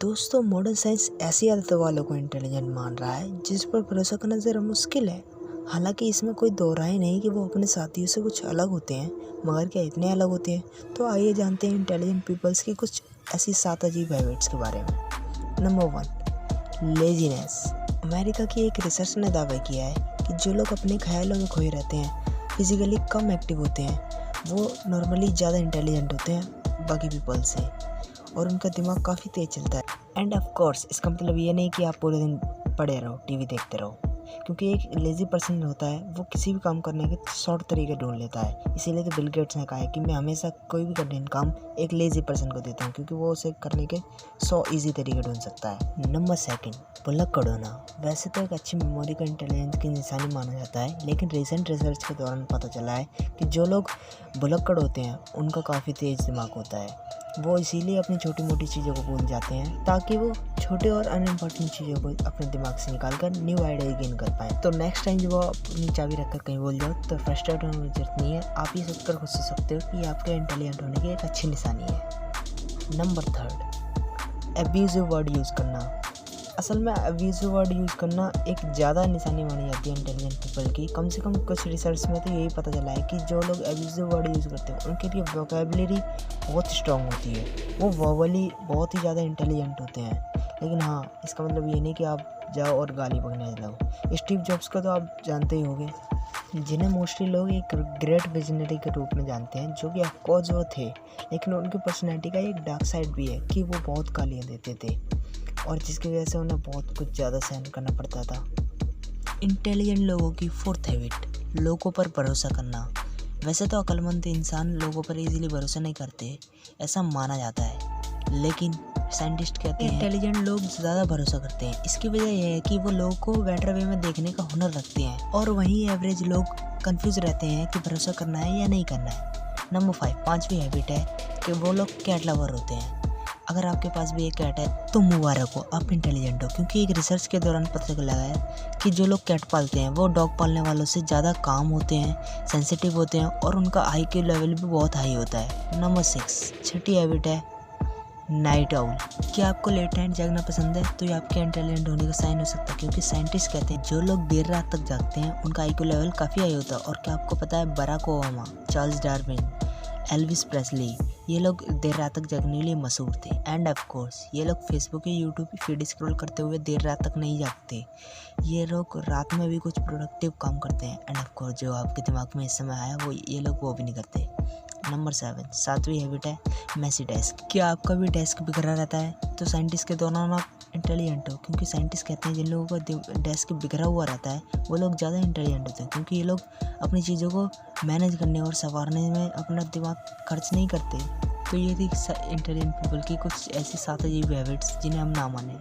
दोस्तों, modern science ऐसी आदतों वालों को इंटेलिजेंट मान रहा है जिस पर भरोसा करना ज़रा मुश्किल है। हालांकि इसमें कोई दो राय नहीं कि वो अपने साथियों से कुछ अलग होते हैं, मगर क्या इतने अलग होते हैं? तो आइए जानते हैं इंटेलिजेंट पीपल्स की कुछ ऐसी 7 अजीब हैबिट्स के बारे में। Number 1, laziness. अमेरिका की एक रिसर्च ने दावा किया है कि जो लोग अपने ख्यालों में खोए रहते हैं, फिजिकली कम एक्टिव होते हैं, वो नॉर्मली ज़्यादा इंटेलिजेंट होते हैं बाकी पीपल से, और उनका दिमाग काफ़ी तेज़ चलता है। एंड ऑफ कोर्स इसका मतलब ये नहीं कि आप पूरे दिन पड़े रहो, टीवी देखते रहो, क्योंकि एक लेज़ी पर्सन होता है वो किसी भी काम करने के शॉर्ट तरीके ढूंढ लेता है। इसीलिए तो बिल गेट्स ने कहा है कि मैं हमेशा कोई भी कठिन काम एक लेज़ी पर्सन को देता हूँ, क्योंकि वो उसे करने के 100 ईजी तरीके ढूंढ सकता है। नंबर 2, भुलक्कड़ होना। वैसे तो एक अच्छी मेमोरी का इंटेलिजेंस की निशानी माना जाता है, लेकिन रिसेंट रिसर्च के दौरान पता चला है कि जो लोग भुलक्कड़ होते हैं उनका काफ़ी तेज़ दिमाग होता है। वो इसीलिए अपनी छोटी मोटी चीज़ों को भूल जाते हैं ताकि वो छोटे और अनइम्पोर्टेंट चीज़ों को अपने दिमाग से निकाल कर न्यू आइडिया गेन कर पाएँ। तो नेक्स्ट टाइम जब वो अपनी चाबी रखकर कहीं भूल जाओ तो फ्रस्ट्रेट होने की जरूरत नहीं है। आप ये सोचकर खुद से सकते हो कि ये आपके इंटेलिजेंट होने की एक अच्छी निशानी है। नंबर 3, एब्यूजिव वर्ड यूज़ करना। असल में एब्यूजिव वर्ड यूज़ करना एक ज़्यादा निशानी मानी जाती है इंटेलिजेंट पीपल की। कम से कम कुछ रिसर्च में तो यही पता चला है कि जो लोग एब्यूजिव वर्ड यूज़ करते हैं उनके लिए वोकैबुलरी बहुत स्ट्रॉन्ग होती है, वो वर्बली बहुत ही ज़्यादा इंटेलिजेंट होते हैं। लेकिन हाँ, इसका मतलब ये नहीं कि आप जाओ और गाली बकने जाओ। स्टीव जॉब्स को तो आप जानते ही होंगे, जिन्हें मोस्टली लोग एक ग्रेट विजनरी के रूप में जानते हैं, जो कि ऑफकोर्स वो थे, लेकिन उनकी पर्सनैलिटी का एक डार्क साइड भी है कि वो बहुत गालियाँ देते थे, और जिसकी वजह से उन्हें बहुत कुछ ज़्यादा सहन करना पड़ता था। इंटेलिजेंट लोगों की 4th हैबिट, लोगों पर भरोसा करना। वैसे तो अक्लमंद इंसान लोगों पर इजीली भरोसा नहीं करते, ऐसा माना जाता है, लेकिन साइंटिस्ट कहते हैं इंटेलिजेंट लोग ज़्यादा भरोसा करते हैं। इसकी वजह यह है कि वो लोगों को बेटर वे में देखने का हुनर रखते हैं, और वहीं एवरेज लोग कंफ्यूज रहते हैं कि भरोसा करना है या नहीं करना है। नंबर 5, 5वीं हैबिट है कि वो लोग कैट लवर होते हैं। अगर आपके पास भी एक कैट है तो मुबारक हो, आप इंटेलिजेंट हो, क्योंकि एक रिसर्च के दौरान पता चला है कि जो लोग कैट पालते हैं वो डॉग पालने वालों से ज़्यादा काम होते हैं, सेंसिटिव होते हैं, और उनका IQ लेवल भी बहुत हाई होता है। नंबर 6, 6ठी हैबिट है नाइट आउल। क्या आपको लेट नाइट जागना पसंद है? तो ये आपके इंटेलिजेंट होने का साइन हो सकता है, क्योंकि साइंटिस्ट कहते हैं जो लोग देर रात तक जागते हैं उनका IQ लेवल काफ़ी हाई होता है। और क्या आपको पता है Barack Obama, Charles Darwin, Elvis Presley, ये लोग देर रात तक जगने के लिए मशहूर थे। एंड ऑफ कोर्स ये लोग फेसबुक या यूट्यूब की फीड स्क्रॉल करते हुए देर रात तक नहीं जागते, ये लोग रात में भी कुछ प्रोडक्टिव काम करते हैं। एंड ऑफ कोर्स जो आपके दिमाग में इस समय आया वो ये लोग वो भी नहीं करते। नंबर 7, 7वीं हैबिट है मैसी डेस्क। क्या आपका भी डेस्क बिखरा रहता है? तो साइंटिस्ट के दौरान आप इंटेलिजेंट हो, क्योंकि साइंटिस्ट कहते हैं जिन लोगों का डेस्क बिखरा हुआ रहता है वो लोग ज़्यादा इंटेलिजेंट होते हैं, क्योंकि ये लोग अपनी चीज़ों को मैनेज करने और संवारने में अपना दिमाग खर्च नहीं करते। तो ये थी इंटेलिजेंट पीपल की कुछ ऐसी 7 अजीब हैबिट्स जिन्हें हम ना माने,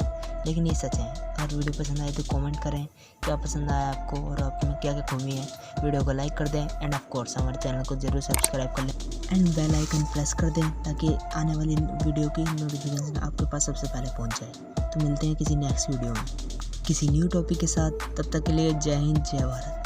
लेकिन ये सच है। अगर वीडियो पसंद आए तो कमेंट करें क्या पसंद आया आपको और आप में क्या क्या खूबी है। वीडियो को लाइक कर दें, एंड ऑफ कोर्स हमारे चैनल को जरूर सब्सक्राइब कर लें, एंड बेल आइकन प्रेस कर दें ताकि आने वाली वीडियो की नोटिफिकेशन आपके पास सबसे पहले पहुंच जाए। तो मिलते हैं किसी नेक्स्ट वीडियो में किसी न्यू टॉपिक के साथ। तब तक के लिए जय हिंद, जय भारत।